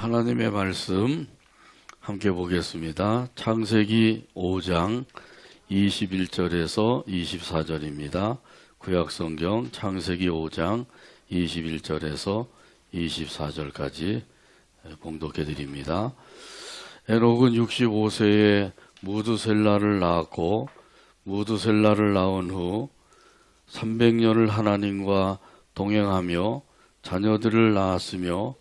하나님의 말씀 함께 보겠습니다. 창세기 5장 21절에서 24절입니다. 구약성경 창세기 5장 21절에서 24절까지 봉독해 드립니다. 에녹은 65세에 무드셀라를 낳았고 무드셀라를 낳은 후 300년을 하나님과 동행하며 자녀들을 낳았으며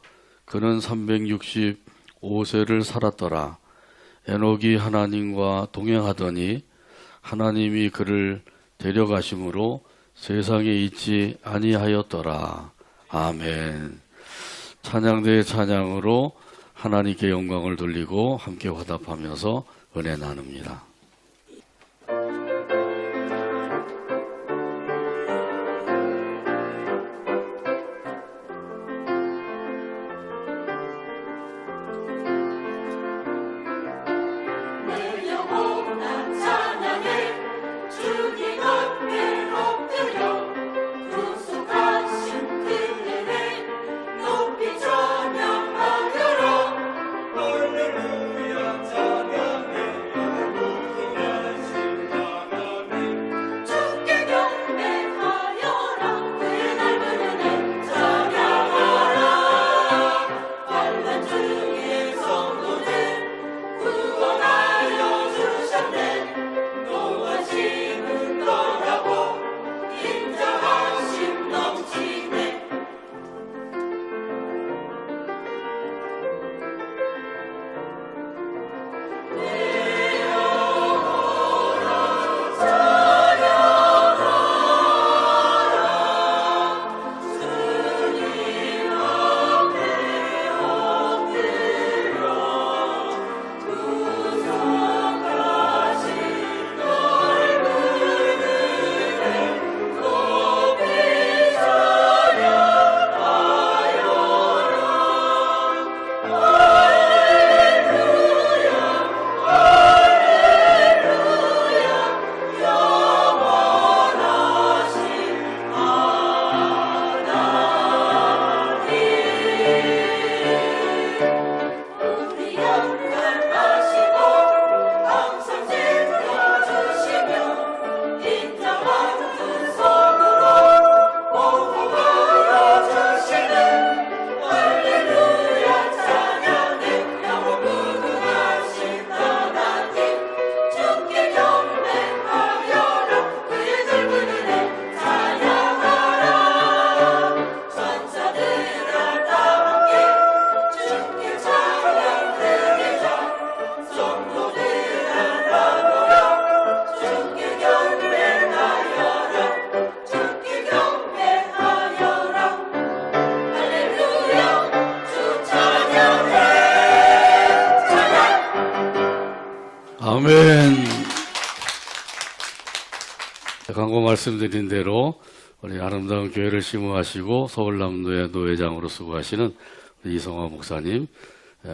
그는 365세를 살았더라. 에녹이 하나님과 동행하더니 하나님이 그를 데려가심으로 세상에 있지 아니하였더라. 아멘. 찬양대의 찬양으로 하나님께 영광을 돌리고 함께 화답하면서 은혜 나눕니다. 아멘. 광고 말씀드린 대로 우리 아름다운 교회를 심호하시고 서울남도의 노회장으로 수고하시는 이성화 목사님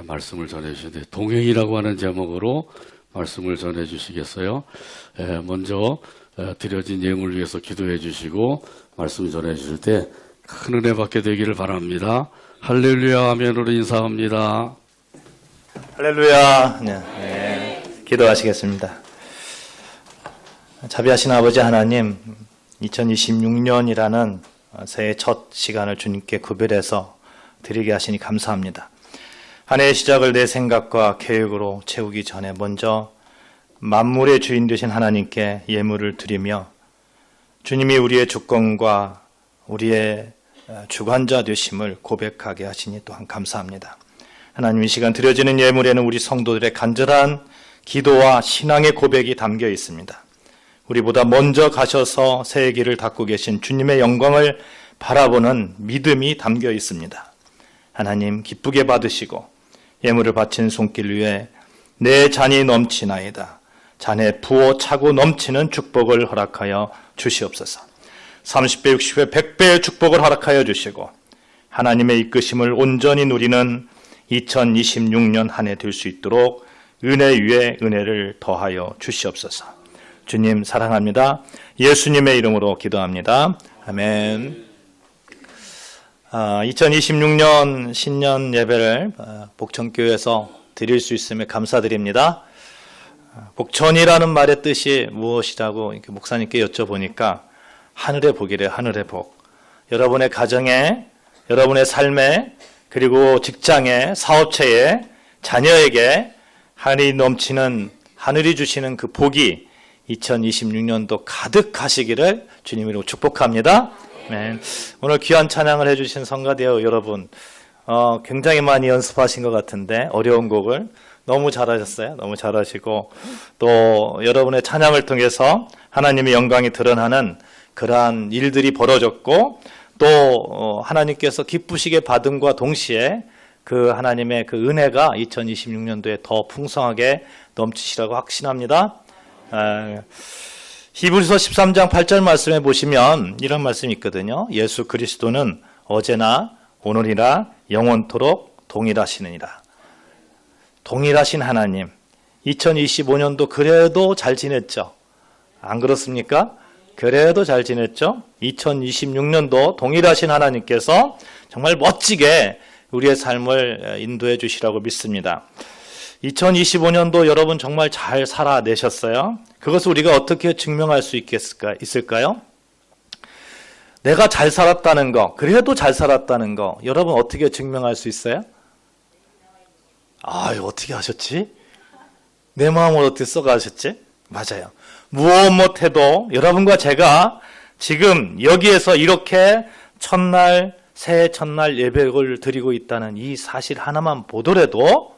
말씀을 전해주시는데 동행이라고 하는 제목으로 말씀을 전해주시겠어요? 먼저 드려진 예물을 위해서 기도해 주시고 말씀 전해주실 때 큰 은혜 받게 되기를 바랍니다. 할렐루야 아멘으로 인사합니다. 할렐루야. 네. 기도하시겠습니다. 자비하신 아버지 하나님, 2026년이라는 새해 첫 시간을 주님께 구별해서 드리게 하시니 감사합니다. 한 해의 시작을 내 생각과 계획으로 채우기 전에 먼저 만물의 주인 되신 하나님께 예물을 드리며 주님이 우리의 주권과 우리의 주관자 되심을 고백하게 하시니 또한 감사합니다. 하나님, 이 시간 드려지는 예물에는 우리 성도들의 간절한 기도와 신앙의 고백이 담겨 있습니다. 우리보다 먼저 가셔서 새의 길을 닦고 계신 주님의 영광을 바라보는 믿음이 담겨 있습니다. 하나님, 기쁘게 받으시고 예물을 바친 손길 위에 내 잔이 넘치나이다. 잔에 부어 차고 넘치는 축복을 허락하여 주시옵소서. 30배, 60배, 100배의 축복을 허락하여 주시고 하나님의 이끄심을 온전히 누리는 2026년 한 해 될 수 있도록 은혜 위에 은혜를 더하여 주시옵소서. 주님 사랑합니다. 예수님의 이름으로 기도합니다. 아멘. 2026년 신년 예배를 복천교회에서 드릴 수 있음에 감사드립니다. 복천이라는 말의 뜻이 무엇이라고 이렇게 목사님께 여쭤보니까 하늘의 복이래요. 하늘의 복. 여러분의 가정에, 여러분의 삶에, 그리고 직장에, 사업체에, 자녀에게 하늘이 주시는 그 복이 2026년도 가득하시기를 주님으로 축복합니다. 네. 오늘 귀한 찬양을 해주신 성가대여 여러분, 굉장히 많이 연습하신 것 같은데 어려운 곡을 너무 잘하셨어요. 너무 잘하시고 또 여러분의 찬양을 통해서 하나님의 영광이 드러나는 그러한 일들이 벌어졌고 또 하나님께서 기쁘시게 받음과 동시에 그 하나님의 그 은혜가 2026년도에 더 풍성하게 넘치시라고 확신합니다. 히브리서 13장 8절 말씀에 보시면 이런 말씀이 있거든요. 예수 그리스도는 어제나 오늘이나 영원토록 동일하시느니라. 동일하신 하나님. 2025년도 그래도 잘 지냈죠? 안 그렇습니까? 그래도 잘 지냈죠? 2026년도 동일하신 하나님께서 정말 멋지게 우리의 삶을 인도해 주시라고 믿습니다. 2025년도 여러분 정말 잘 살아내셨어요? 그것을 우리가 어떻게 증명할 수 있을까요? 내가 잘 살았다는 거, 그래도 잘 살았다는 거, 여러분 어떻게 증명할 수 있어요? 어떻게 하셨지? 내 마음을 어떻게 써가셨지? 맞아요. 무엇 못해도 여러분과 제가 지금 여기에서 이렇게 새해 첫날 예배를 드리고 있다는 이 사실 하나만 보더라도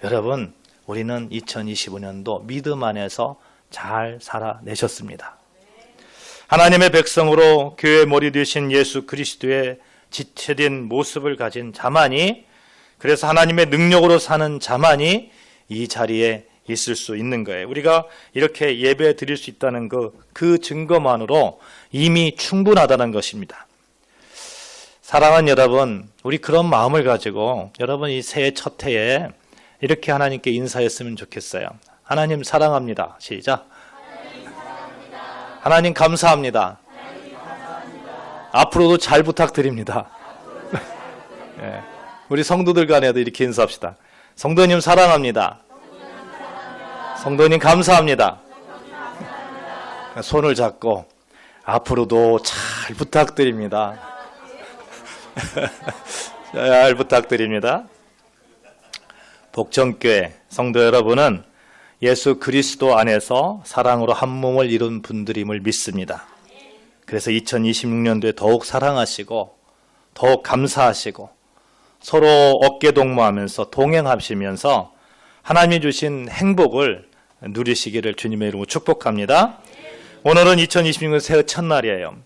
여러분, 우리는 2025년도 믿음 안에서 잘 살아내셨습니다. 하나님의 백성으로 교회 머리 되신 예수 그리스도의 지체된 모습을 가진 자만이, 그래서 하나님의 능력으로 사는 자만이 이 자리에 있을 수 있는 거예요. 우리가 이렇게 예배 드릴 수 있다는 그 증거만으로 이미 충분하다는 것입니다. 사랑하는 여러분, 우리 그런 마음을 가지고 여러분 이 새해 첫 해에 이렇게 하나님께 인사했으면 좋겠어요. 하나님 사랑합니다. 시작. 하나님 감사합니다. 앞으로도 잘 부탁드립니다. 네. 우리 성도들 간에도 이렇게 인사합시다. 성도님 사랑합니다. 성도님 감사합니다. 손을 잡고 앞으로도 잘 부탁드립니다. 잘 부탁드립니다. 복정교회 성도 여러분은 예수 그리스도 안에서 사랑으로 한 몸을 이룬 분들임을 믿습니다. 그래서 2026년도에 더욱 사랑하시고 더욱 감사하시고 서로 어깨동무하면서 동행하시면서 하나님이 주신 행복을 누리시기를 주님의 이름으로 축복합니다. 오늘은 2026년 새해 첫날이에요.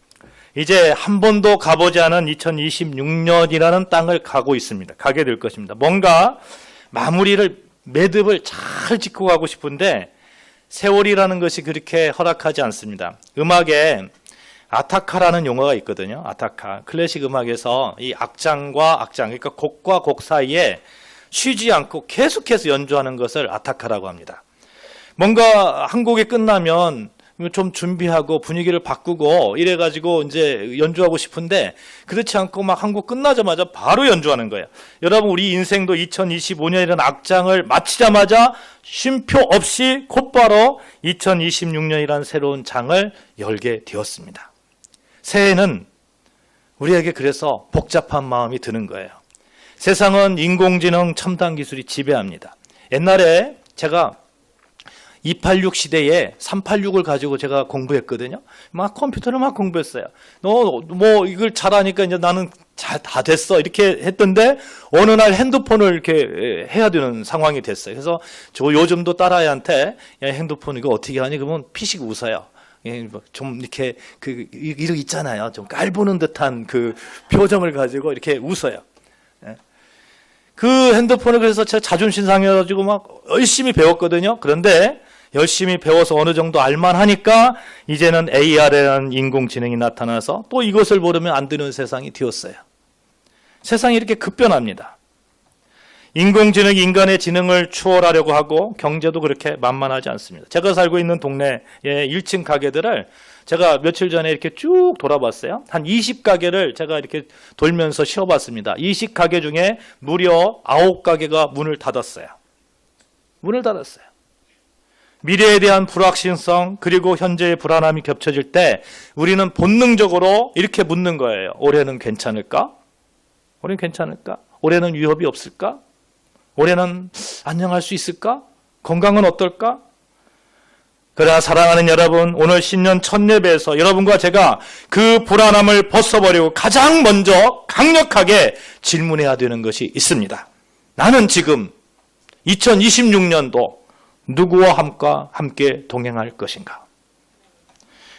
이제 한 번도 가보지 않은 2026년이라는 땅을 가게 될 것입니다. 뭔가 매듭을 잘 짓고 가고 싶은데 세월이라는 것이 그렇게 허락하지 않습니다. 음악에 아타카라는 용어가 있거든요. 아타카. 클래식 음악에서 이 악장과 악장, 그러니까 곡과 곡 사이에 쉬지 않고 계속해서 연주하는 것을 아타카라고 합니다. 뭔가 한 곡이 끝나면 좀 준비하고 분위기를 바꾸고 이래가지고 이제 연주하고 싶은데 그렇지 않고 막 한 곡 끝나자마자 바로 연주하는 거예요. 여러분 우리 인생도 2025년이라는 악장을 마치자마자 쉼표 없이 곧바로 2026년이라는 새로운 장을 열게 되었습니다. 새해는 우리에게 그래서 복잡한 마음이 드는 거예요. 세상은 인공지능 첨단 기술이 지배합니다. 옛날에 제가 286 시대에 386을 가지고 제가 공부했거든요. 막 컴퓨터를 막 공부했어요. 너 이걸 잘하니까 이제 나는 다 됐어 이렇게 했던데 어느 날 핸드폰을 이렇게 해야 되는 상황이 됐어요. 그래서 저 요즘도 딸아이한테 야, 핸드폰 이거 어떻게 하니? 그러면 피식 웃어요. 좀 이렇게 이거 있잖아요. 좀 깔보는 듯한 그 표정을 가지고 이렇게 웃어요. 그 핸드폰을 그래서 제가 자존심 상해가지고 막 열심히 배웠거든요. 그런데 열심히 배워서 어느 정도 알만하니까 이제는 AR이라는 인공지능이 나타나서 또 이것을 모르면 안 되는 세상이 되었어요. 세상이 이렇게 급변합니다. 인공지능이 인간의 지능을 추월하려고 하고 경제도 그렇게 만만하지 않습니다. 제가 살고 있는 동네의 1층 가게들을 제가 며칠 전에 이렇게 쭉 돌아봤어요. 한 20가게를 제가 이렇게 돌면서 쉬어봤습니다. 20가게 중에 무려 9가게가 문을 닫았어요. 문을 닫았어요. 미래에 대한 불확실성 그리고 현재의 불안함이 겹쳐질 때 우리는 본능적으로 이렇게 묻는 거예요. 올해는 괜찮을까? 올해는 괜찮을까? 올해는 위협이 없을까? 올해는 안녕할 수 있을까? 건강은 어떨까? 그러나 사랑하는 여러분, 오늘 신년 첫 예배에서 여러분과 제가 그 불안함을 벗어버리고 가장 먼저 강력하게 질문해야 되는 것이 있습니다. 나는 지금 2026년도 누구와 함께 동행할 것인가?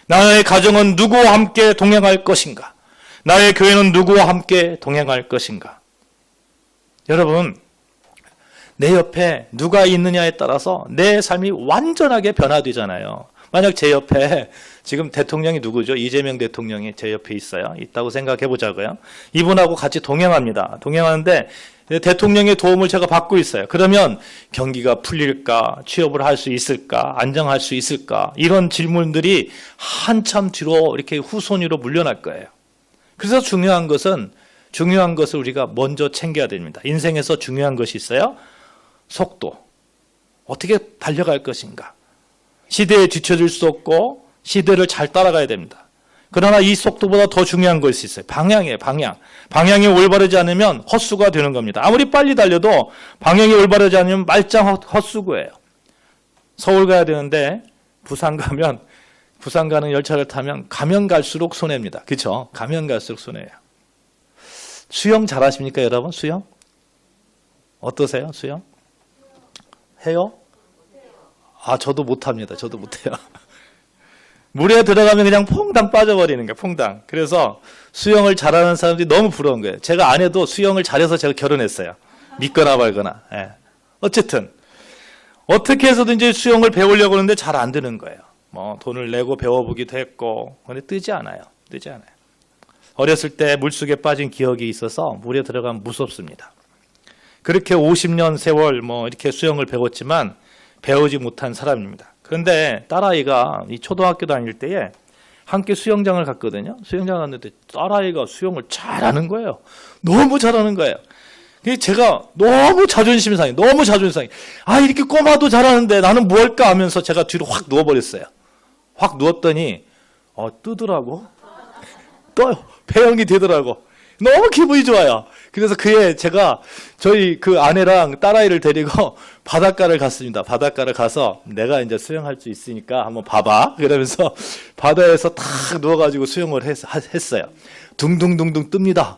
나의 가정은 누구와 함께 동행할 것인가? 나의 교회는 누구와 함께 동행할 것인가? 여러분, 내 옆에 누가 있느냐에 따라서 내 삶이 완전하게 변화되잖아요. 만약 제 옆에 지금 대통령이 누구죠? 이재명 대통령이 제 옆에 있어요. 있다고 생각해 보자고요. 이분하고 같이 동행합니다. 동행하는데 대통령의 도움을 제가 받고 있어요. 그러면 경기가 풀릴까? 취업을 할 수 있을까? 안정할 수 있을까? 이런 질문들이 한참 뒤로 이렇게 후손위로 물려날 거예요. 그래서 중요한 것을 우리가 먼저 챙겨야 됩니다. 인생에서 중요한 것이 있어요. 속도. 어떻게 달려갈 것인가? 시대에 뒤처질 수 없고 시대를 잘 따라가야 됩니다. 그러나 이 속도보다 더 중요한 것이 있어요. 방향이에요, 방향. 방향이 올바르지 않으면 헛수가 되는 겁니다. 아무리 빨리 달려도 방향이 올바르지 않으면 말짱 헛수고예요. 서울 가야 되는데 부산 가는 열차를 타면 가면 갈수록 손해입니다. 그렇죠? 가면 갈수록 손해예요. 수영 잘하십니까, 여러분? 수영? 어떠세요, 수영? 해요? 저도 못합니다. 저도 못해요. 물에 들어가면 그냥 퐁당 빠져버리는 거예요. 퐁당. 그래서 수영을 잘하는 사람들이 너무 부러운 거예요. 제가 안 해도 수영을 잘해서 제가 결혼했어요. 믿거나 말거나. 예. 어쨌든 어떻게 해서든지 수영을 배우려고 하는데 잘 안 되는 거예요. 돈을 내고 배워보기도 했고 근데 뜨지 않아요. 어렸을 때 물속에 빠진 기억이 있어서 물에 들어가면 무섭습니다. 그렇게 50년 세월 이렇게 수영을 배웠지만 배우지 못한 사람입니다. 그런데 딸아이가 이 초등학교 다닐 때에 함께 수영장을 갔거든요. 수영장 갔는데 딸아이가 수영을 잘하는 거예요. 너무 잘하는 거예요. 제가 너무 자존심이 상해. 이렇게 꼬마도 잘하는데 나는 뭐 할까 하면서 제가 뒤로 확 누워버렸어요. 확 누웠더니 뜨더라고. 떠요. 배영이 되더라고. 너무 기분이 좋아요. 그래서 제가 저희 그 아내랑 딸아이를 데리고 바닷가를 갔습니다. 바닷가를 가서 내가 이제 수영할 수 있으니까 한번 봐봐. 그러면서 바다에서 탁 누워가지고 수영을 했어요. 둥둥둥둥 뜹니다.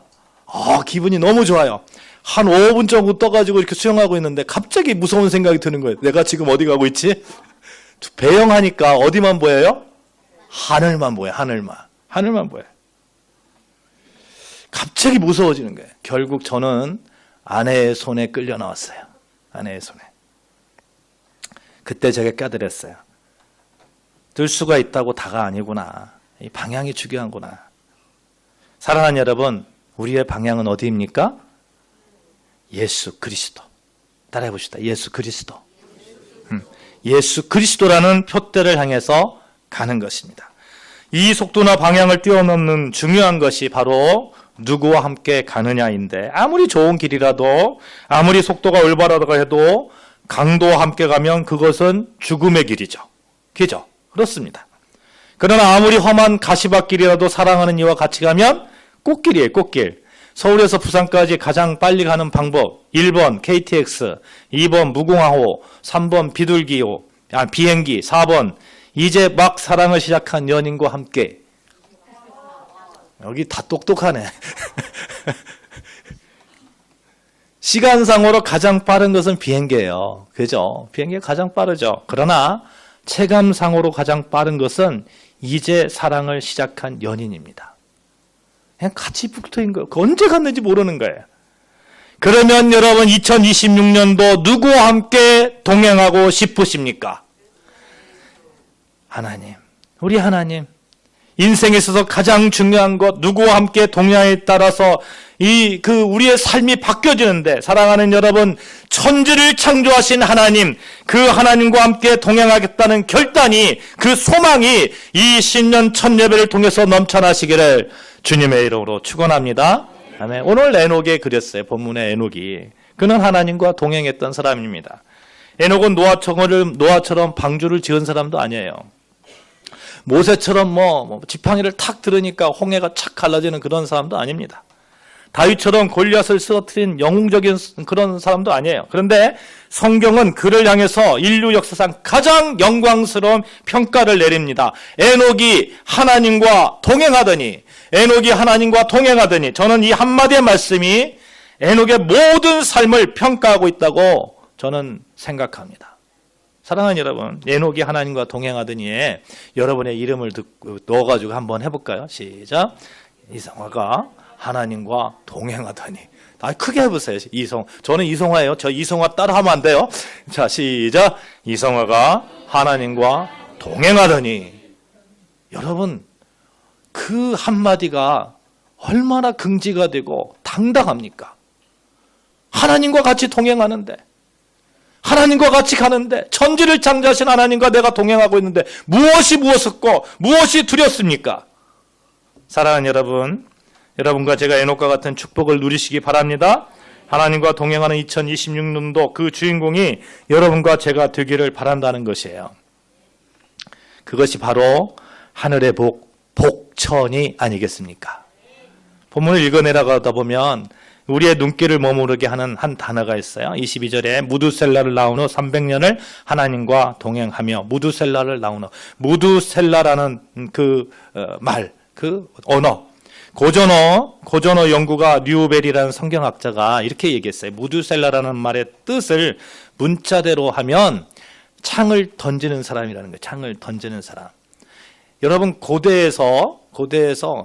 기분이 너무 좋아요. 한 5분 정도 떠가지고 이렇게 수영하고 있는데 갑자기 무서운 생각이 드는 거예요. 내가 지금 어디 가고 있지? 배영하니까 어디만 보여요? 하늘만 보여요. 하늘만 보여요. 갑자기 무서워지는 거예요. 결국 저는 아내의 손에 끌려 나왔어요. 아내의 손에. 그때 제가 깨달았어요. 뜰 수가 있다고 다가 아니구나. 이 방향이 중요한구나. 사랑하는 여러분, 우리의 방향은 어디입니까? 예수 그리스도. 따라해 봅시다. 예수 그리스도. 예수 그리스도라는 표대를 향해서 가는 것입니다. 이 속도나 방향을 뛰어넘는 중요한 것이 바로 누구와 함께 가느냐인데 아무리 좋은 길이라도 아무리 속도가 올바르다고 해도 강도와 함께 가면 그것은 죽음의 길이죠. 그죠? 그렇습니다. 그러나 아무리 험한 가시밭길이라도 사랑하는 이와 같이 가면 꽃길이에요. 꽃길. 서울에서 부산까지 가장 빨리 가는 방법 1번 KTX, 2번 무궁화호, 3번 비행기, 4번 이제 막 사랑을 시작한 연인과 함께. 여기 다 똑똑하네. 시간상으로 가장 빠른 것은 비행기예요. 그죠? 비행기가 가장 빠르죠. 그러나 체감상으로 가장 빠른 것은 이제 사랑을 시작한 연인입니다. 그냥 같이 붙어있는 거예요. 언제 갔는지 모르는 거예요. 그러면 여러분 2026년도 누구와 함께 동행하고 싶으십니까? 하나님. 우리 하나님. 인생에 있어서 가장 중요한 것, 누구와 함께 동행에 따라서 우리의 삶이 바뀌어지는데, 사랑하는 여러분, 천지를 창조하신 하나님, 그 하나님과 함께 동행하겠다는 결단이, 그 소망이 이 신년 첫 예배를 통해서 넘쳐나시기를 주님의 이름으로 축원합니다. 아멘. 오늘 에녹에 그렸어요. 본문의 에녹이. 그는 하나님과 동행했던 사람입니다. 에녹은 노아처럼 방주를 지은 사람도 아니에요. 모세처럼 지팡이를 탁 들으니까 홍해가 착 갈라지는 그런 사람도 아닙니다. 다윗처럼 골리앗을 쓰러뜨린 영웅적인 그런 사람도 아니에요. 그런데 성경은 그를 향해서 인류 역사상 가장 영광스러운 평가를 내립니다. 에녹이 하나님과 동행하더니, 저는 이 한마디의 말씀이 에녹의 모든 삶을 평가하고 있다고 저는 생각합니다. 사랑하는 여러분, 에녹이 하나님과 동행하더니에 여러분의 이름을 넣어가지고 한번 해볼까요? 시작. 이성화가 하나님과 동행하더니. 크게 해보세요. 저는 이성화예요. 저 이성화 따라 하면 안 돼요. 자, 시작. 이성화가 하나님과 동행하더니. 여러분, 그 한마디가 얼마나 긍지가 되고 당당합니까? 하나님과 같이 동행하는데, 하나님과 같이 가는데, 천지를 창조하신 하나님과 내가 동행하고 있는데 무엇이 무엇이었고 무엇이 두렵습니까? 사랑하는 여러분, 여러분과 제가 에녹과 같은 축복을 누리시기 바랍니다. 하나님과 동행하는 2026년도 그 주인공이 여러분과 제가 되기를 바란다는 것이에요. 그것이 바로 하늘의 복천이 아니겠습니까? 본문을 읽어내다가 하다 보면 우리의 눈길을 머무르게 하는 한 단어가 있어요. 22절에 무두셀라를 낳은 후 300년을 하나님과 동행하며, 무두셀라를 낳은 후, 무두셀라라는 그 언어, 고전어 연구가 류벨이라는 성경학자가 이렇게 얘기했어요. 무두셀라라는 말의 뜻을 문자대로 하면 창을 던지는 사람이라는 거예요. 창을 던지는 사람. 여러분, 고대에서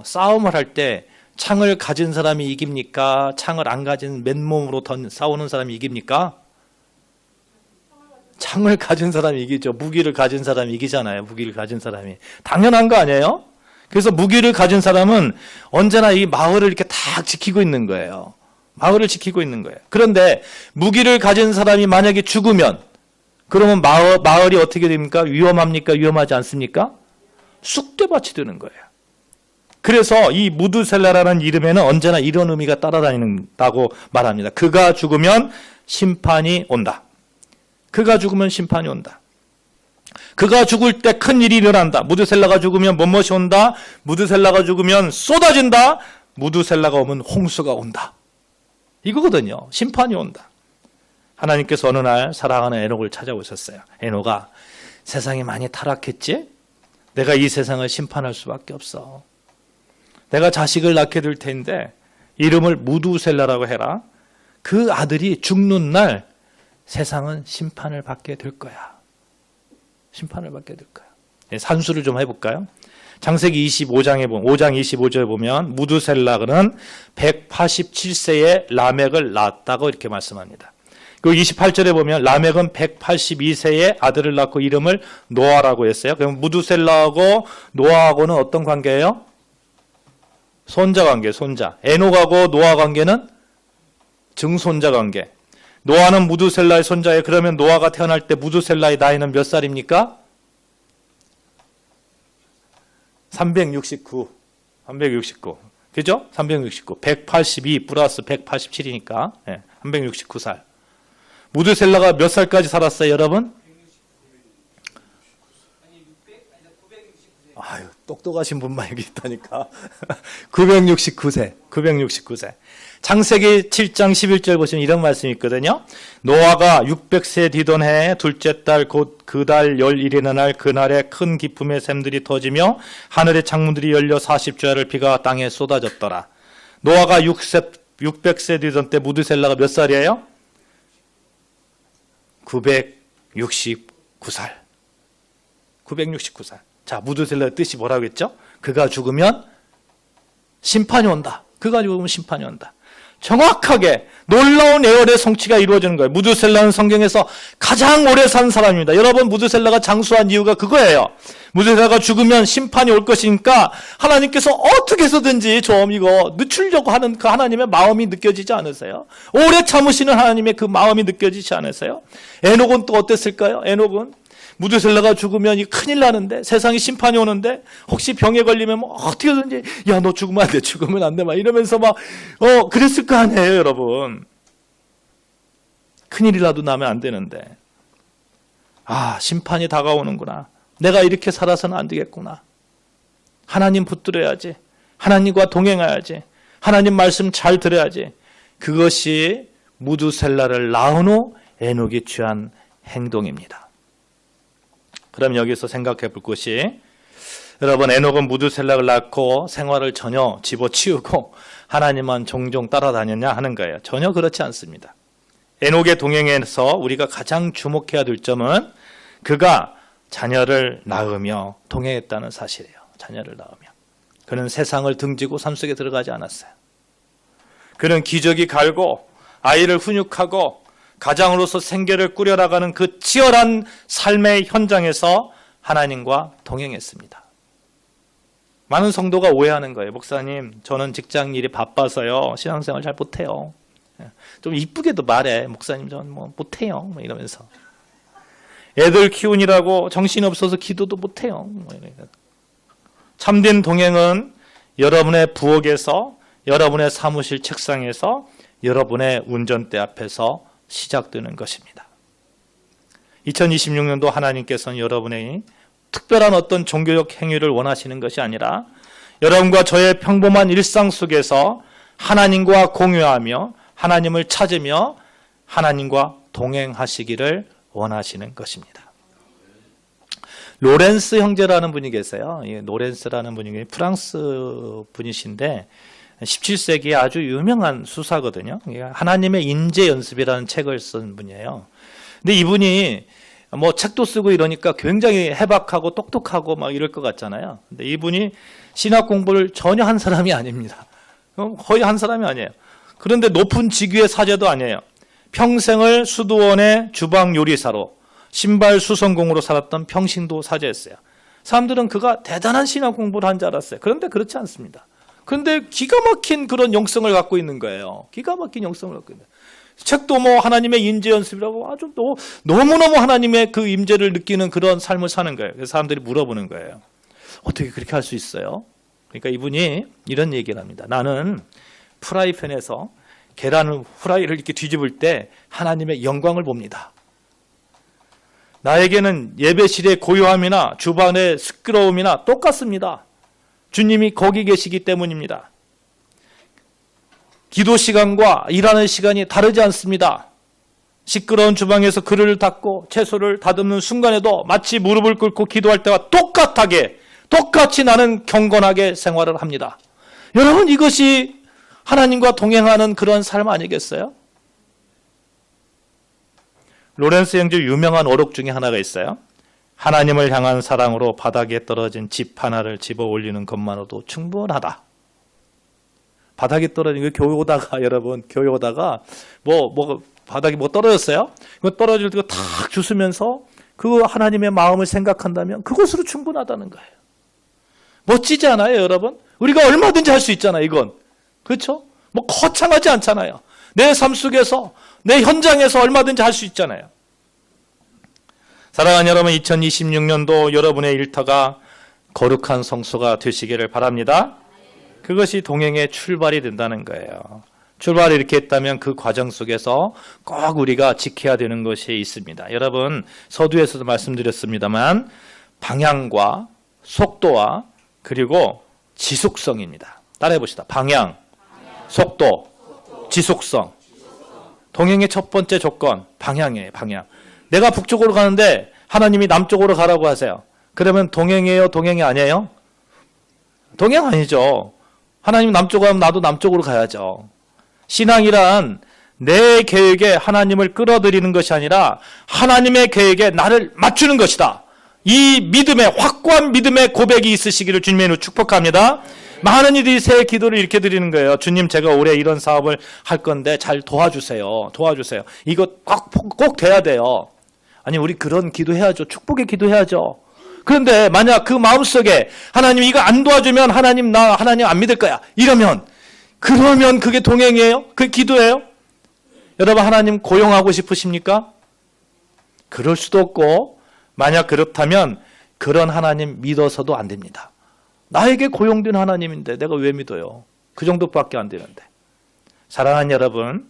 싸움을 할 때 창을 가진 사람이 이깁니까? 창을 안 가진 맨몸으로 싸우는 사람이 이깁니까? 창을 가진 사람이 이기죠. 무기를 가진 사람이 이기잖아요. 무기를 가진 사람이. 당연한 거 아니에요? 그래서 무기를 가진 사람은 언제나 이 마을을 이렇게 딱 지키고 있는 거예요. 마을을 지키고 있는 거예요. 그런데 무기를 가진 사람이 만약에 죽으면, 그러면 마을이 어떻게 됩니까? 위험합니까? 위험하지 않습니까? 쑥대밭이 되는 거예요. 그래서 이 무두셀라라는 이름에는 언제나 이런 의미가 따라다닌다고 말합니다. 그가 죽으면 심판이 온다. 그가 죽으면 심판이 온다. 그가 죽을 때 큰 일이 일어난다. 무두셀라가 죽으면 무엇이 온다? 무두셀라가 죽으면 쏟아진다. 무두셀라가 오면 홍수가 온다. 이거거든요. 심판이 온다. 하나님께서 어느 날 사랑하는 에녹을 찾아오셨어요. 에녹아, 세상이 많이 타락했지? 내가 이 세상을 심판할 수밖에 없어. 내가 자식을 낳게 될 텐데 이름을 무두셀라라고 해라. 그 아들이 죽는 날 세상은 심판을 받게 될 거야. 심판을 받게 될 거야. 산수를 좀 해볼까요? 창세기 5장 25절에 보면 무두셀라는 187세에 라멕을 낳았다고 이렇게 말씀합니다. 그리고 28절에 보면 라멕은 182세에 아들을 낳고 이름을 노아라고 했어요. 그럼 무두셀라하고 노아하고는 어떤 관계예요? 손자 관계, 손자. 에녹하고 노아 관계는 증손자 관계. 노아는 무두셀라의 손자예요. 그러면 노아가 태어날 때 무두셀라의 나이는 몇 살입니까? 369. 그죠? 369. 182 플러스 187이니까 369살. 무두셀라가 몇 살까지 살았어요, 여러분? 아유, 똑똑하신 분만 여기 있다니까. 969세. 창세기 7장 11절 보시면 이런 말씀이 있거든요. 노아가 600세 뒤던 해에 둘째 달 곧 그 달 11일의 날 그날에 큰 기쁨의 샘들이 터지며 하늘의 창문들이 열려 40주야를 비가 땅에 쏟아졌더라. 노아가 600세 뒤던 때 무두셀라가 몇 살이에요? 969살. 자, 무두셀라의 뜻이 뭐라고 했죠? 그가 죽으면 심판이 온다. 그가 죽으면 심판이 온다. 정확하게 놀라운 예언의 성취가 이루어지는 거예요. 무드셀라는 성경에서 가장 오래 산 사람입니다. 여러분, 무드셀라가 장수한 이유가 그거예요. 무드셀라가 죽으면 심판이 올 것이니까 하나님께서 어떻게 해서든지 좀 이거 늦추려고 하는 그 하나님의 마음이 느껴지지 않으세요? 오래 참으시는 하나님의 그 마음이 느껴지지 않으세요? 에녹은 또 어땠을까요? 에녹은 무드셀라가 죽으면 이 큰일 나는데, 세상에 심판이 오는데, 혹시 병에 걸리면 뭐 어떻게든지, 야, 너 죽으면 안 돼, 죽으면 안 돼, 막 이러면서 막, 그랬을 거 아니에요, 여러분. 큰일이라도 나면 안 되는데. 아, 심판이 다가오는구나. 내가 이렇게 살아서는 안 되겠구나. 하나님 붙들어야지. 하나님과 동행해야지. 하나님 말씀 잘 들어야지. 그것이 무드셀라를 낳은 후 에녹이 취한 행동입니다. 그럼 여기서 생각해 볼 것이, 여러분, 에녹은 무드셀락을 낳고 생활을 전혀 집어치우고 하나님만 종종 따라다녔냐 하는 거예요. 전혀 그렇지 않습니다. 에녹의 동행에서 우리가 가장 주목해야 될 점은 그가 자녀를 낳으며 동행했다는 사실이에요. 자녀를 낳으며. 그는 세상을 등지고 산속에 들어가지 않았어요. 그는 기저귀 갈고 아이를 훈육하고 가장으로서 생계를 꾸려나가는 그 치열한 삶의 현장에서 하나님과 동행했습니다. 많은 성도가 오해하는 거예요. 목사님, 저는 직장 일이 바빠서요, 신앙생활 잘 못해요. 좀 이쁘게도 말해. 목사님, 저는 뭐 못해요. 뭐 이러면서. 애들 키우느라고 정신이 없어서 기도도 못해요. 참된 동행은 여러분의 부엌에서, 여러분의 사무실 책상에서, 여러분의 운전대 앞에서 시작되는 것입니다. 2026년도 하나님께서는 여러분의 특별한 어떤 종교적 행위를 원하시는 것이 아니라 여러분과 저의 평범한 일상 속에서 하나님과 공유하며 하나님을 찾으며 하나님과 동행하시기를 원하시는 것입니다. 로렌스 형제라는 분이 계세요. 로렌스라는 분이 프랑스 분이신데 17세기에 아주 유명한 수사거든요. 하나님의 인재 연습이라는 책을 쓴 분이에요. 근데 이분이 뭐 책도 쓰고 이러니까 굉장히 해박하고 똑똑하고 막 이럴 것 같잖아요. 근데 이분이 신학 공부를 전혀 한 사람이 아닙니다. 거의 한 사람이 아니에요. 그런데 높은 직위의 사제도 아니에요. 평생을 수도원의 주방 요리사로, 신발 수선공으로 살았던 평신도 사제였어요. 사람들은 그가 대단한 신학 공부를 한 줄 알았어요. 그런데 그렇지 않습니다. 그런데 기가 막힌 그런 영성을 갖고 있는 거예요. 기가 막힌 영성을 갖고 있는 거예요. 책도 뭐 하나님의 인재 연습이라고 아주 너무너무 하나님의 그 임재를 느끼는 그런 삶을 사는 거예요. 그래서 사람들이 물어보는 거예요. 어떻게 그렇게 할 수 있어요? 그러니까 이분이 이런 얘기를 합니다. 나는 프라이팬에서 계란을 후라이를 이렇게 뒤집을 때 하나님의 영광을 봅니다. 나에게는 예배실의 고요함이나 주방의 시끄러움이나 똑같습니다. 주님이 거기 계시기 때문입니다. 기도 시간과 일하는 시간이 다르지 않습니다. 시끄러운 주방에서 그릇을 닦고 채소를 다듬는 순간에도 마치 무릎을 꿇고 기도할 때와 똑같이 나는 경건하게 생활을 합니다. 여러분, 이것이 하나님과 동행하는 그런 삶 아니겠어요? 로렌스 형제 유명한 어록 중에 하나가 있어요. 하나님을 향한 사랑으로 바닥에 떨어진 집 하나를 집어 올리는 것만으로도 충분하다. 바닥에 떨어진 거 교회 오다가 여러분 교회 오다가 바닥에 뭐 떨어졌어요? 이거 떨어질 때 탁 주스면서 그 하나님의 마음을 생각한다면 그것으로 충분하다는 거예요. 멋지지 않아요, 여러분? 우리가 얼마든지 할 수 있잖아요, 이건. 그렇죠? 뭐 거창하지 않잖아요. 내 삶 속에서 내 현장에서 얼마든지 할 수 있잖아요. 사랑하는 여러분, 2026년도 여러분의 일터가 거룩한 성소가 되시기를 바랍니다. 그것이 동행의 출발이 된다는 거예요. 출발을 이렇게 했다면 그 과정 속에서 꼭 우리가 지켜야 되는 것이 있습니다. 여러분, 서두에서도 말씀드렸습니다만 방향과 속도와 그리고 지속성입니다. 따라해 봅시다. 방향, 속도, 지속성. 동행의 첫 번째 조건, 방향이에요. 방향. 내가 북쪽으로 가는데 하나님이 남쪽으로 가라고 하세요. 그러면 동행이에요? 동행이 아니에요? 동행 아니죠. 하나님 남쪽으로 가면 나도 남쪽으로 가야죠. 신앙이란 내 계획에 하나님을 끌어들이는 것이 아니라 하나님의 계획에 나를 맞추는 것이다. 이 믿음의 확고한 믿음의 고백이 있으시기를 주님의 이름으로 축복합니다. 많은 이들이 새 기도를 이렇게 드리는 거예요. 주님, 제가 올해 이런 사업을 할 건데 잘 도와주세요. 도와주세요. 이거 꼭 돼야 돼요. 아니, 우리 그런 기도해야죠. 축복의 기도해야죠. 그런데 만약 그 마음속에 하나님 이거 안 도와주면 하나님 안 믿을 거야. 그러면 그게 동행이에요? 그게 기도예요? 여러분, 하나님 고용하고 싶으십니까? 그럴 수도 없고, 만약 그렇다면 그런 하나님 믿어서도 안 됩니다. 나에게 고용된 하나님인데 내가 왜 믿어요? 그 정도밖에 안 되는데. 사랑하는 여러분,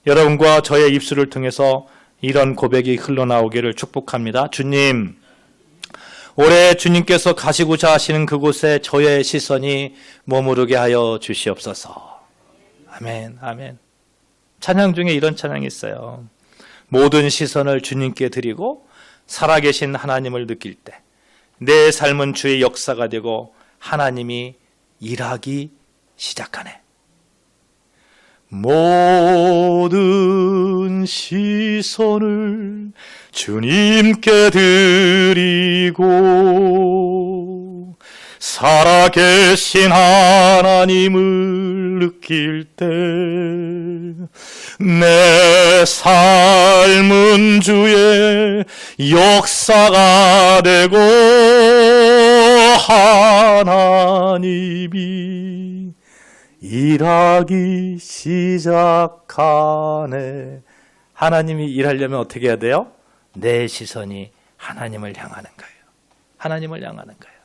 여러분과 저의 입술을 통해서 이런 고백이 흘러나오기를 축복합니다. 주님, 올해 주님께서 가시고자 하시는 그곳에 저의 시선이 머무르게 하여 주시옵소서. 아멘, 아멘. 찬양 중에 이런 찬양이 있어요. 모든 시선을 주님께 드리고 살아계신 하나님을 느낄 때 내 삶은 주의 역사가 되고 하나님이 일하기 시작하네. 모든 시선을 주님께 드리고 살아계신 하나님을 느낄 때 내 삶은 주의 역사가 되고 하나님이 일하기 시작하네. 하나님이 일하려면 어떻게 해야 돼요? 내 시선이 하나님을 향하는 거예요. 하나님을 향하는 거예요.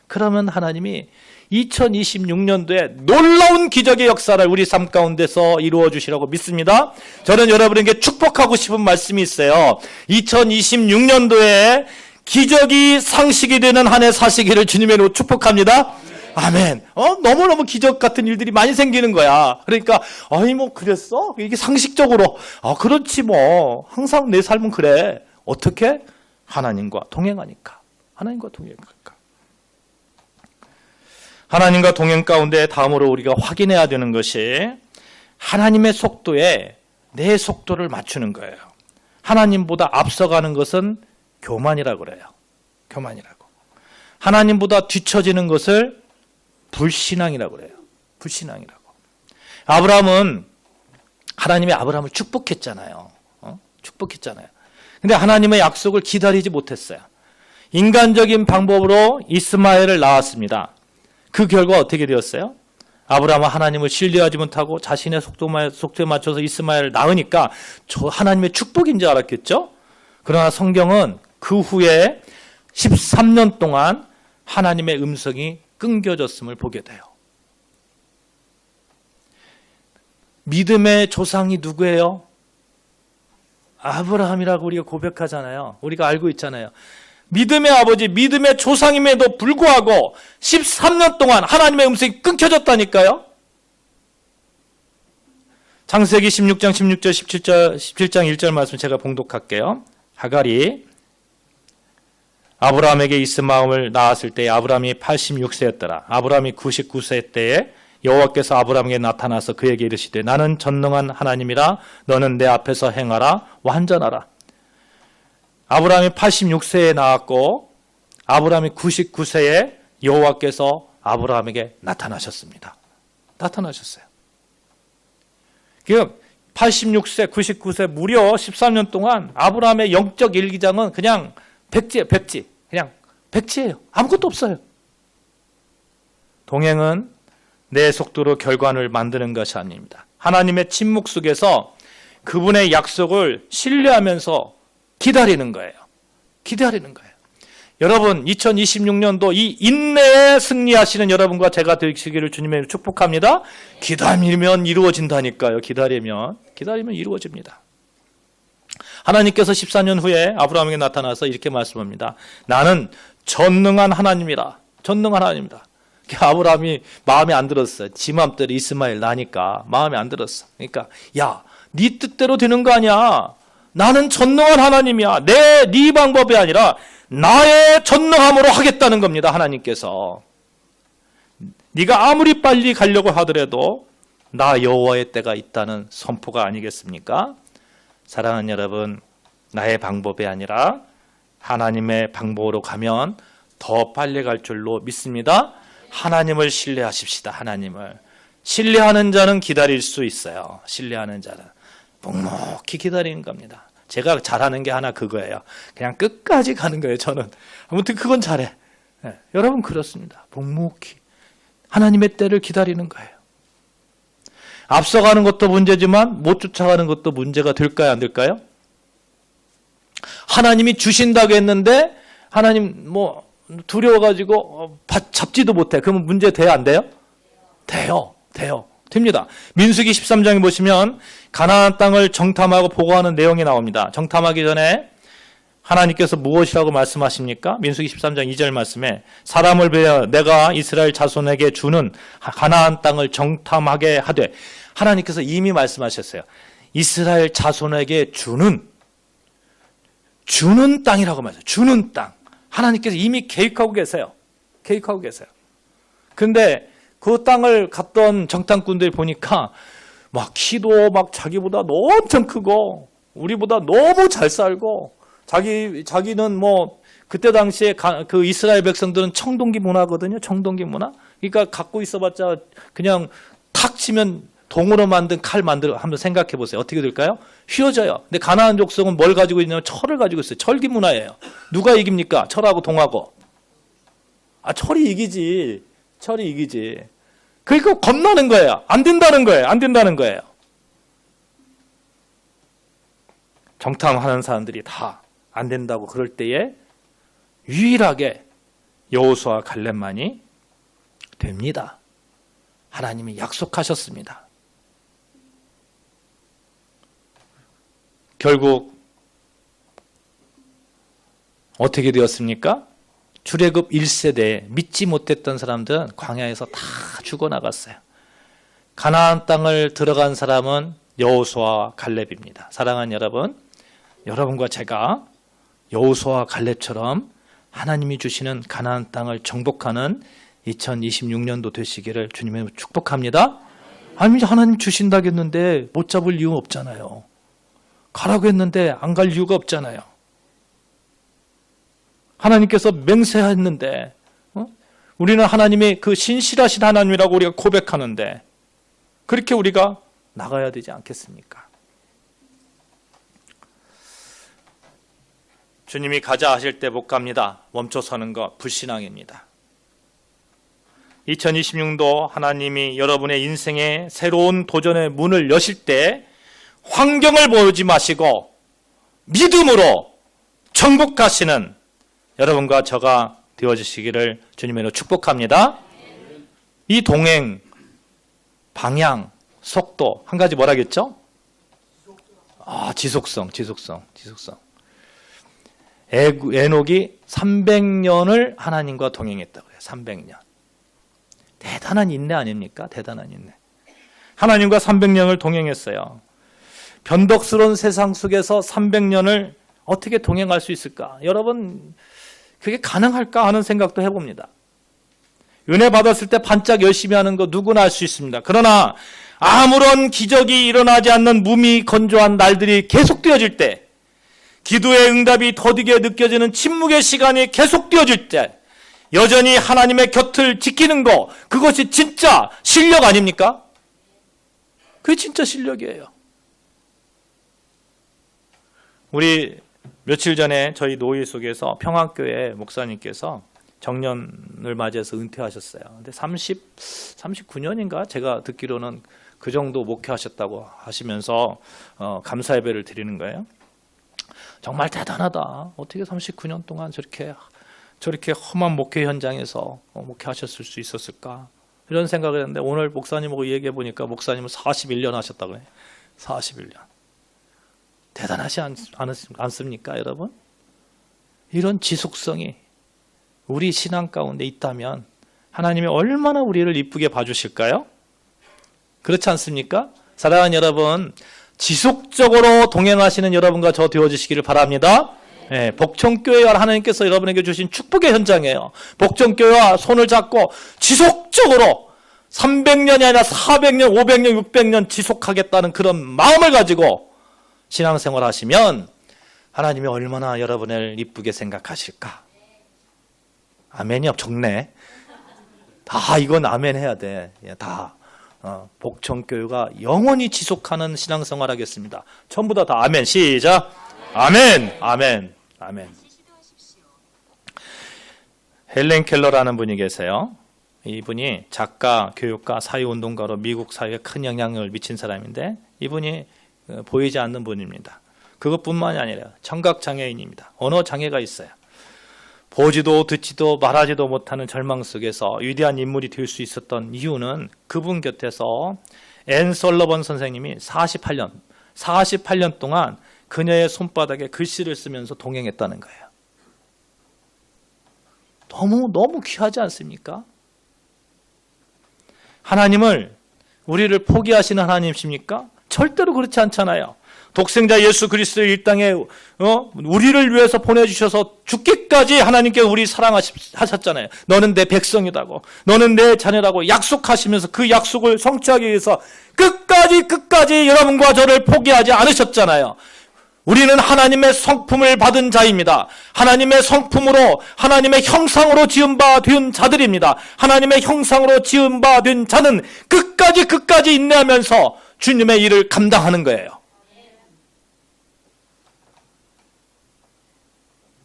그러면 하나님이 2026년도에 놀라운 기적의 역사를 우리 삶 가운데서 이루어 주시라고 믿습니다. 저는 여러분에게 축복하고 싶은 말씀이 있어요. 2026년도에 기적이 상식이 되는 한 해 사시기를 주님의 이름으로 축복합니다. 아멘. 너무너무 기적 같은 일들이 많이 생기는 거야. 그러니까, 그랬어? 이게 상식적으로. 그렇지 뭐. 항상 내 삶은 그래. 어떻게? 하나님과 동행하니까. 하나님과 동행하니까. 하나님과 동행 가운데 다음으로 우리가 확인해야 되는 것이 하나님의 속도에 내 속도를 맞추는 거예요. 하나님보다 앞서가는 것은 교만이라고 그래요. 교만이라고. 하나님보다 뒤처지는 것을 불신앙이라고 그래요. 불신앙이라고. 아브라함은 하나님이 아브라함을 축복했잖아요. 축복했잖아요. 근데 하나님의 약속을 기다리지 못했어요. 인간적인 방법으로 이스마엘을 낳았습니다. 그 결과 어떻게 되었어요? 아브라함은 하나님을 신뢰하지 못하고 자신의 속도에 맞춰서 이스마엘을 낳으니까 저 하나님의 축복인 줄 알았겠죠? 그러나 성경은 그 후에 13년 동안 하나님의 음성이 끊겨졌음을 보게 돼요. 믿음의 조상이 누구예요? 아브라함이라고 우리가 고백하잖아요. 우리가 알고 있잖아요. 믿음의 아버지, 믿음의 조상임에도 불구하고 13년 동안 하나님의 음성이 끊겨졌다니까요. 창세기 16장 16절 17장 1절 말씀 제가 봉독할게요. 하갈이 아브라함에게 이스마엘을 낳았을 때 아브라함이 86세였더라. 아브라함이 99세 때에 여호와께서 아브라함에게 나타나서 그에게 이르시되 나는 전능한 하나님이라 너는 내 앞에서 행하라 완전하라. 아브라함이 86세에 낳았고 아브라함이 99세에 여호와께서 아브라함에게 나타나셨습니다. 나타나셨어요. 86세, 99세 무려 13년 동안 아브라함의 영적 일기장은 그냥 백지예요. 백지. 그냥 백지예요. 아무것도 없어요. 동행은 내 속도로 결과를 만드는 것이 아닙니다. 하나님의 침묵 속에서 그분의 약속을 신뢰하면서 기다리는 거예요. 기다리는 거예요. 여러분 2026년도 이 인내에 승리하시는 여러분과 제가 되시기를 주님의 축복합니다. 기다리면 이루어진다니까요. 기다리면 이루어집니다. 하나님께서 14년 후에 아브라함에게 나타나서 이렇게 말씀합니다. 나는 전능한 하나님이라. 전능한 하나님이다. 아브라함이 마음에 안 들었어요. 지 맘대로 이스마엘 나니까 마음에 안 들었어. 그러니까 야, 네 뜻대로 되는 거 아니야. 나는 전능한 하나님이야. 네 방법이 아니라 나의 전능함으로 하겠다는 겁니다. 하나님께서. 네가 아무리 빨리 가려고 하더라도 나 여호와의 때가 있다는 선포가 아니겠습니까? 사랑하는 여러분, 나의 방법이 아니라 하나님의 방법으로 가면 더 빨리 갈 줄로 믿습니다. 하나님을 신뢰하십시다. 하나님을. 신뢰하는 자는 기다릴 수 있어요. 신뢰하는 자는 묵묵히 기다리는 겁니다. 제가 잘하는 게 하나 그거예요. 그냥 끝까지 가는 거예요. 저는 아무튼 그건 잘해. 네, 여러분 그렇습니다. 묵묵히 하나님의 때를 기다리는 거예요. 앞서가는 것도 문제지만 못 쫓아가는 것도 문제가 될까요? 안 될까요? 하나님이 주신다고 했는데 하나님 뭐 두려워가지고 잡지도 못해. 그러면 문제 돼요? 안 돼요? 돼요. 됩니다. 민수기 13장에 보시면 가나안 땅을 정탐하고 보고하는 내용이 나옵니다. 정탐하기 전에 하나님께서 무엇이라고 말씀하십니까? 민수기 13장 2절 말씀에 사람을 베어 내가 이스라엘 자손에게 주는 가나안 땅을 정탐하게 하되, 하나님께서 이미 말씀하셨어요. 이스라엘 자손에게 주는 땅이라고 말해요. 주는 땅. 하나님께서 이미 계획하고 계세요. 그런데 그 땅을 갔던 정탐꾼들이 보니까 막 키도 막 자기보다 엄청 크고 우리보다 너무 잘 살고 자기는 뭐 그때 당시에 그 이스라엘 백성들은 청동기 문화거든요. 청동기 문화. 그러니까 갖고 있어봤자 그냥 탁 치면 동으로 만든 칼 만들어 한번 생각해 보세요. 어떻게 될까요? 휘어져요. 근데 가나안 족속은 뭘 가지고 있냐면 철을 가지고 있어요. 철기 문화예요. 누가 이깁니까? 철하고 동하고. 철이 이기지. 그러니까 겁나는 거예요. 안 된다는 거예요. 정탐하는 사람들이 다 안 된다고 그럴 때에 유일하게 여호수아 갈렙만이 됩니다. 하나님이 약속하셨습니다. 결국 어떻게 되었습니까? 출애굽 1세대에 믿지 못했던 사람들은 광야에서 다 죽어나갔어요. 가나안 땅을 들어간 사람은 여호수아와 갈렙입니다. 사랑하는 여러분, 여러분과 제가 여호수아와 갈렙처럼 하나님이 주시는 가나안 땅을 정복하는 2026년도 되시기를 주님의 축복합니다. 아니, 하나님 주신다겠는데 못 잡을 이유 없잖아요. 가라고 했는데 안 갈 이유가 없잖아요. 하나님께서 맹세했는데 우리는 하나님의 그 신실하신 하나님이라고 우리가 고백하는데 그렇게 우리가 나가야 되지 않겠습니까? 주님이 가자 하실 때 못 갑니다. 멈춰서는 것 불신앙입니다. 2026도 하나님이 여러분의 인생에 새로운 도전의 문을 여실 때 환경을 보지 마시고 믿음으로 정복하시는 여러분과 저가 되어주시기를 주님으로 축복합니다. 이 동행, 방향, 속도 한 가지 뭐라겠죠? 지속성. 에녹이 300년을 하나님과 동행했다고요. 300년. 대단한 인내 아닙니까? 대단한 인내. 하나님과 300년을 동행했어요. 변덕스러운 세상 속에서 300년을 어떻게 동행할 수 있을까? 여러분, 그게 가능할까 하는 생각도 해봅니다. 은혜 받았을 때 반짝 열심히 하는 거 누구나 할 수 있습니다. 그러나 아무런 기적이 일어나지 않는 무미건조한 날들이 계속되어질 때, 기도의 응답이 더디게 느껴지는 침묵의 시간이 계속되어질 때 여전히 하나님의 곁을 지키는 거, 그것이 진짜 실력 아닙니까? 그게 진짜 실력이에요. 우리 며칠 전에 저희 노예 속에서 평안교회 목사님께서 정년을 맞이해서 은퇴하셨어요. 근데 39년인가 제가 듣기로는 그 정도 목회하셨다고 하시면서 감사 예배를 드리는 거예요. 정말 대단하다. 어떻게 39년 동안 저렇게 험한 목회 현장에서 목회하셨을 수 있었을까? 이런 생각을 했는데 오늘 목사님하고 얘기해 보니까 목사님은 41년 하셨다고 해요. 41년. 대단하지 않습니까, 여러분? 이런 지속성이 우리 신앙 가운데 있다면 하나님이 얼마나 우리를 이쁘게 봐주실까요? 그렇지 않습니까? 사랑하는 여러분, 지속적으로 동행하시는 여러분과 저 되어주시기를 바랍니다. 네, 복청교회와 하나님께서 여러분에게 주신 축복의 현장이에요. 복청교회와 손을 잡고 지속적으로 300년이 아니라 400년, 500년, 600년 지속하겠다는 그런 마음을 가지고 신앙생활 하시면 하나님이 얼마나 여러분을 이쁘게 생각하실까? 아멘이 적네. 다 이건 아멘 해야 돼. 다. 복청교회가 영원히 지속하는 신앙생활 하겠습니다. 전부 다 아멘. 시작. 아멘. 아멘. 아멘. 헬렌 켈러라는 분이 계세요. 이분이 작가, 교육가, 사회운동가로 미국 사회에 큰 영향을 미친 사람인데 이분이 보이지 않는 분입니다. 그것뿐만이 아니라 청각장애인입니다. 언어장애가 있어요. 보지도 듣지도 말하지도 못하는 절망 속에서 위대한 인물이 될 수 있었던 이유는 그분 곁에서 앤 설러번 선생님이 48년 동안 그녀의 손바닥에 글씨를 쓰면서 동행했다는 거예요. 너무 귀하지 않습니까? 하나님을, 우리를 포기하시는 하나님이십니까? 절대로 그렇지 않잖아요. 독생자 예수 그리스도를 이 땅에 우리를 위해서 보내주셔서 죽기까지 하나님께 우리 사랑하셨잖아요. 너는 내 백성이라고, 너는 내 자녀라고 약속하시면서 그 약속을 성취하기 위해서 끝까지 여러분과 저를 포기하지 않으셨잖아요. 우리는 하나님의 성품을 받은 자입니다. 하나님의 성품으로, 하나님의 형상으로 지은 바 된 자들입니다. 하나님의 형상으로 지은 바 된 자는 끝까지 인내하면서 주님의 일을 감당하는 거예요.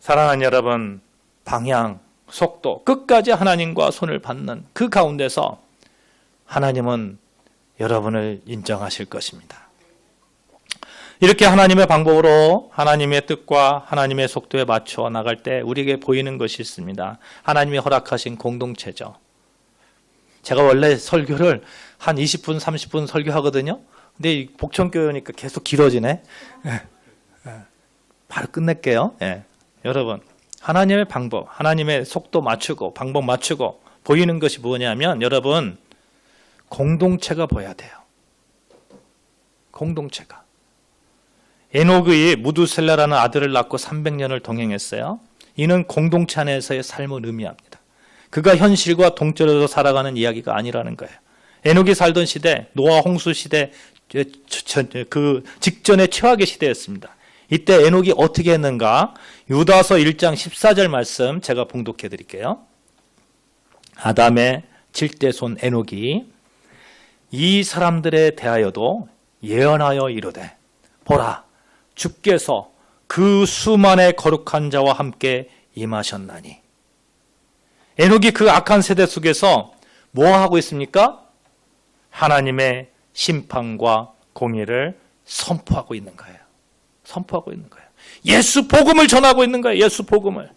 사랑하는 여러분, 방향, 속도, 끝까지 하나님과 손을 받는 그 가운데서 하나님은 여러분을 인정하실 것입니다. 이렇게 하나님의 방법으로 하나님의 뜻과 하나님의 속도에 맞춰 나갈 때 우리에게 보이는 것이 있습니다. 하나님이 허락하신 공동체죠. 제가 원래 설교를 한 20분, 30분 설교하거든요. 근데 복천교회니까 계속 길어지네. 바로 끝낼게요. 여러분, 하나님의 방법, 하나님의 속도 맞추고 방법 맞추고 보이는 것이 뭐냐면 여러분, 공동체가 보여야 돼요. 공동체가. 에녹이 무두셀라라는 아들을 낳고 300년을 동행했어요. 이는 공동체 안에서의 삶을 의미합니다. 그가 현실과 동떨어져 살아가는 이야기가 아니라는 거예요. 에녹이 살던 시대, 노아 홍수 시대 그 직전의 최악의 시대였습니다. 이때 에녹이 어떻게 했는가? 유다서 1장 14절 말씀 제가 봉독해 드릴게요. 아담의 7대 손 에녹이 이 사람들에 대하여도 예언하여 이르되 보라, 주께서 그 수만의 거룩한 자와 함께 임하셨나니. 에녹이 그 악한 세대 속에서 뭐 하고 있습니까? 하나님의 심판과 공의를 선포하고 있는 거예요. 선포하고 있는 거예요. 예수 복음을 전하고 있는 거예요. 예수 복음을.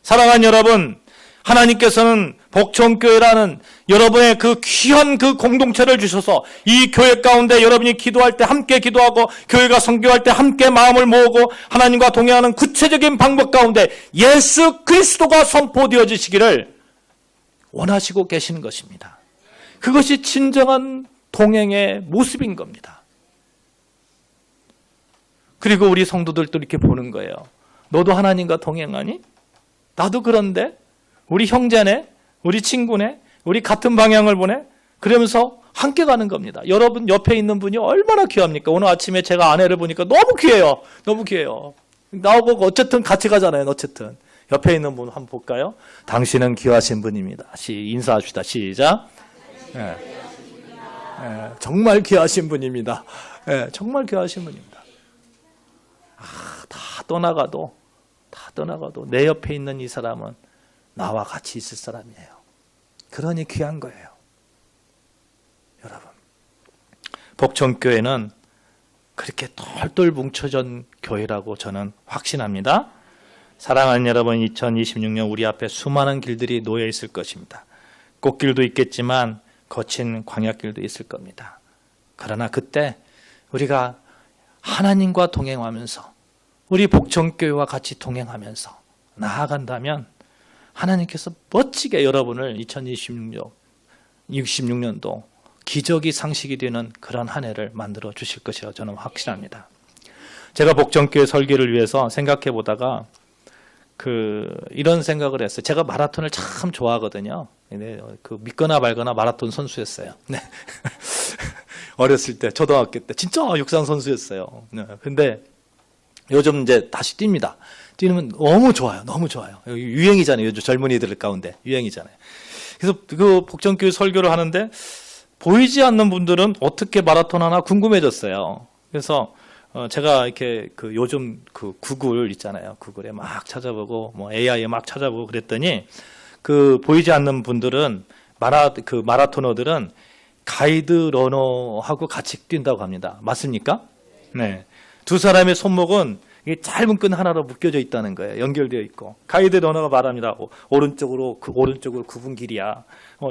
사랑하는 여러분, 하나님께서는 복천교회라는 여러분의 그 귀한 그 공동체를 주셔서 이 교회 가운데 여러분이 기도할 때 함께 기도하고 교회가 선교할 때 함께 마음을 모으고 하나님과 동행하는 구체적인 방법 가운데 예수 그리스도가 선포되어지시기를 원하시고 계시는 것입니다. 그것이 진정한 동행의 모습인 겁니다. 그리고 우리 성도들도 이렇게 보는 거예요. 너도 하나님과 동행하니? 나도 그런데? 우리 형제네? 우리 친구네? 우리 같은 방향을 보네? 그러면서 함께 가는 겁니다. 여러분 옆에 있는 분이 얼마나 귀합니까? 오늘 아침에 제가 아내를 보니까 너무 귀해요. 너무 귀해요. 나오고 어쨌든 같이 가잖아요. 어쨌든. 옆에 있는 분 한번 볼까요? 당신은 귀하신 분입니다. 인사합시다. 시작. 정말 귀하신 분입니다. 정말 귀하신 분입니다. 다 떠나가도 내 옆에 있는 이 사람은 나와 같이 있을 사람이에요. 그러니 귀한 거예요. 여러분, 복천교회는 그렇게 똘똘 뭉쳐진 교회라고 저는 확신합니다. 사랑하는 여러분, 2026년 우리 앞에 수많은 길들이 놓여 있을 것입니다. 꽃길도 있겠지만 거친 광야길도 있을 겁니다. 그러나 그때 우리가 하나님과 동행하면서 우리 복천교회와 같이 동행하면서 나아간다면 하나님께서 멋지게 여러분을 2026년도 기적이 상식이 되는 그런 한 해를 만들어 주실 것이라고 저는 확신합니다. 제가 복천교회 설계를 위해서 생각해 보다가 이런 생각을 했어요. 제가 마라톤을 참 좋아하거든요. 믿거나 말거나 마라톤 선수였어요. 네. 어렸을 때, 초등학교 때 진짜 육상 선수였어요. 근데 요즘 이제 다시 뜁니다. 뛰면 너무 좋아요. 너무 좋아요. 유행이잖아요. 요즘 젊은이들 가운데 유행이잖아요. 그래서 그 복전교회 설교를 하는데 보이지 않는 분들은 어떻게 마라톤 하나 궁금해졌어요. 그래서 제가 이렇게 그 요즘 그 구글 있잖아요. 구글에 막 찾아보고 뭐 AI에 막 찾아보고 그랬더니 그 보이지 않는 분들은 마라토너들은 가이드 러너하고 같이 뛴다고 합니다. 맞습니까? 네. 두 사람의 손목은 이게 짧은 끈 하나로 묶여져 있다는 거예요. 연결되어 있고. 가이드 러너가 말합니다. 오른쪽으로 굽은 길이야.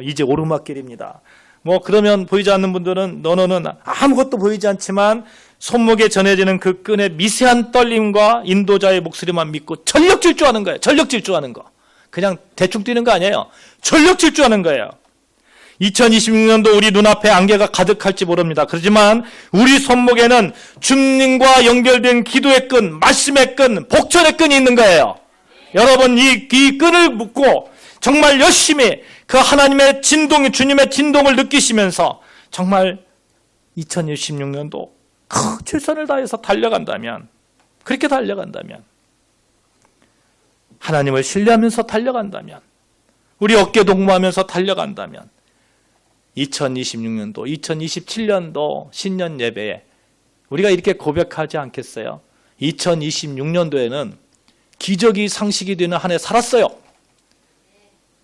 이제 오르막길입니다. 뭐 그러면 보이지 않는 분들은 러너는 아무것도 보이지 않지만 손목에 전해지는 그 끈의 미세한 떨림과 인도자의 목소리만 믿고 전력 질주하는 거예요. 전력 질주하는 거. 그냥 대충 뛰는 거 아니에요. 전력 질주하는 거예요. 2026년도 우리 눈앞에 안개가 가득할지 모릅니다. 그렇지만 우리 손목에는 주님과 연결된 기도의 끈, 말씀의 끈, 복전의 끈이 있는 거예요. 여러분 이 끈을 묶고 정말 열심히 그 하나님의 진동, 주님의 진동을 느끼시면서 정말 2026년도 최선을 다해서 달려간다면, 그렇게 달려간다면, 하나님을 신뢰하면서 달려간다면, 우리 어깨 동무하면서 달려간다면 2026년도, 2027년도 신년 예배에 우리가 이렇게 고백하지 않겠어요? 2026년도에는 기적이 상식이 되는 한 해 살았어요.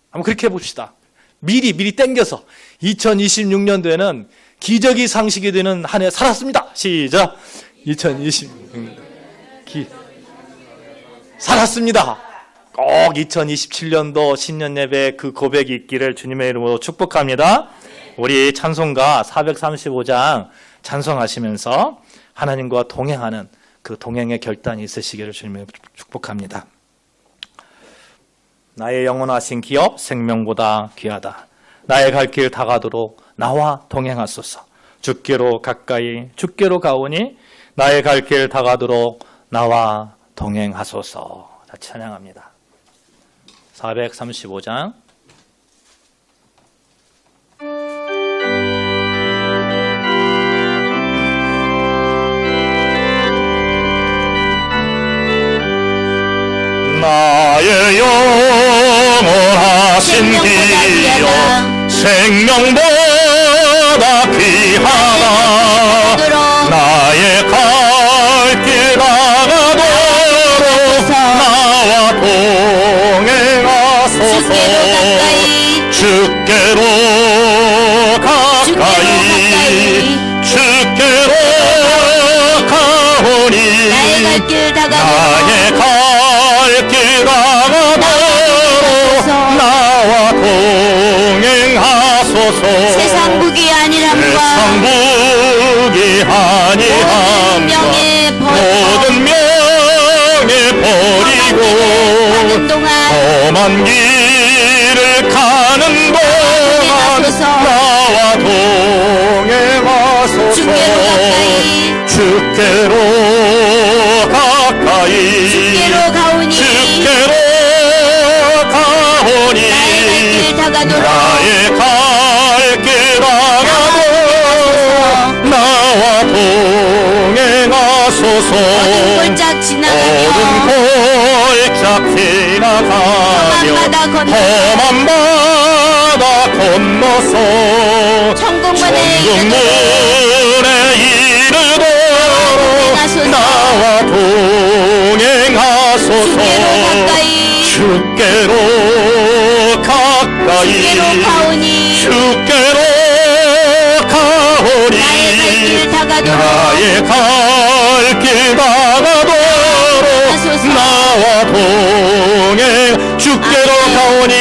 한번 그렇게 해봅시다. 미리 땡겨서 2026년도에는 기적이 상식이 되는 한 해 살았습니다. 시작. 2026년 살았습니다. 꼭 2027년도 신년 예배 그 고백이 있기를 주님의 이름으로 축복합니다. 우리 찬송가 435장 찬송하시면서 하나님과 동행하는 그 동행의 결단이 있으시기를 주님의 축복합니다. 나의 영원하신 기업 생명보다 귀하다. 나의 갈 길 다가도록 나와 동행하소서. 주께로 가까이 주께로 가오니 나의 갈 길 다가도록 나와 동행하소서. 자, 찬양합니다. 435장 나의 영원하신 기업 생명보다 귀하다. 나의 갈 길 다가도록 나와 동행하소서. 주께로 가까이 주께로 가오니 나의 갈 길 다가도록 나와 동행하소서. 세상 무기 아니함과 모든 명예 버리고 험한 길을 가는 동안 나와 동행하소서. 주께로 가까이 주께로 가오니 나의 갈 길 다가도록 나와 동행하소서. 어둠 골짝 지나가며 험한 바다 건너서 천국문에 이르도록 나와 동행하소서. 주께로 가까이 주께로 가오니 나의 갈 길 다가도록 나와 동행 주께로 가오니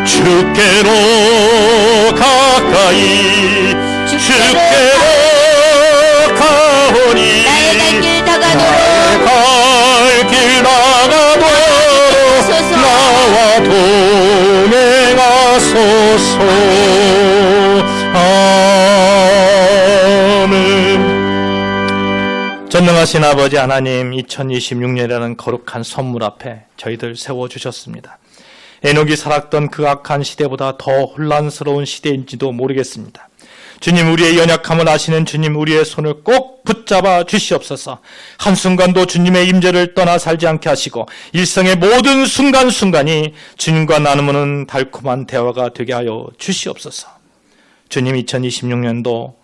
주께로 가까이 주께로 가오니 나의 갈 길 다가도록 나와 동행하소서. 아멘. 전능하신 아버지 하나님, 2026년이라는 거룩한 선물 앞에 저희들 세워주셨습니다. 에녹이 살았던 그 악한 시대보다 더 혼란스러운 시대인지도 모르겠습니다. 주님, 우리의 연약함을 아시는 주님, 우리의 손을 꼭 붙잡아 주시옵소서. 한순간도 주님의 임재를 떠나 살지 않게 하시고 일생의 모든 순간순간이 주님과 나누는 달콤한 대화가 되게 하여 주시옵소서. 주님, 2026년도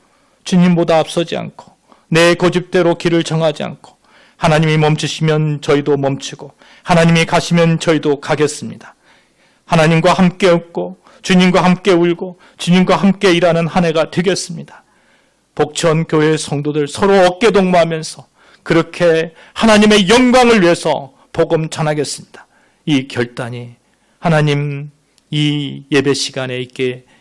주님보다 앞서지 않고 내 고집대로 길을 정하지 않고 하나님이 멈추시면 저희도 멈추고 하나님이 가시면 저희도 가겠습니다. 하나님과 함께 웃고 주님과 함께 울고 주님과 함께 일하는 한 해가 되겠습니다. 복천 교회 성도들 서로 어깨 동무하면서 그렇게 하나님의 영광을 위해서 복음 전하겠습니다. 이 결단이 하나님 이 예배 시간에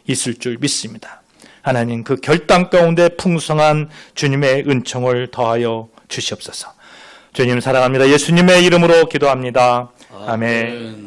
있을 줄 믿습니다. 하나님, 그 결단 가운데 풍성한 주님의 은총을 더하여 주시옵소서. 주님 사랑합니다. 예수님의 이름으로 기도합니다. 아멘.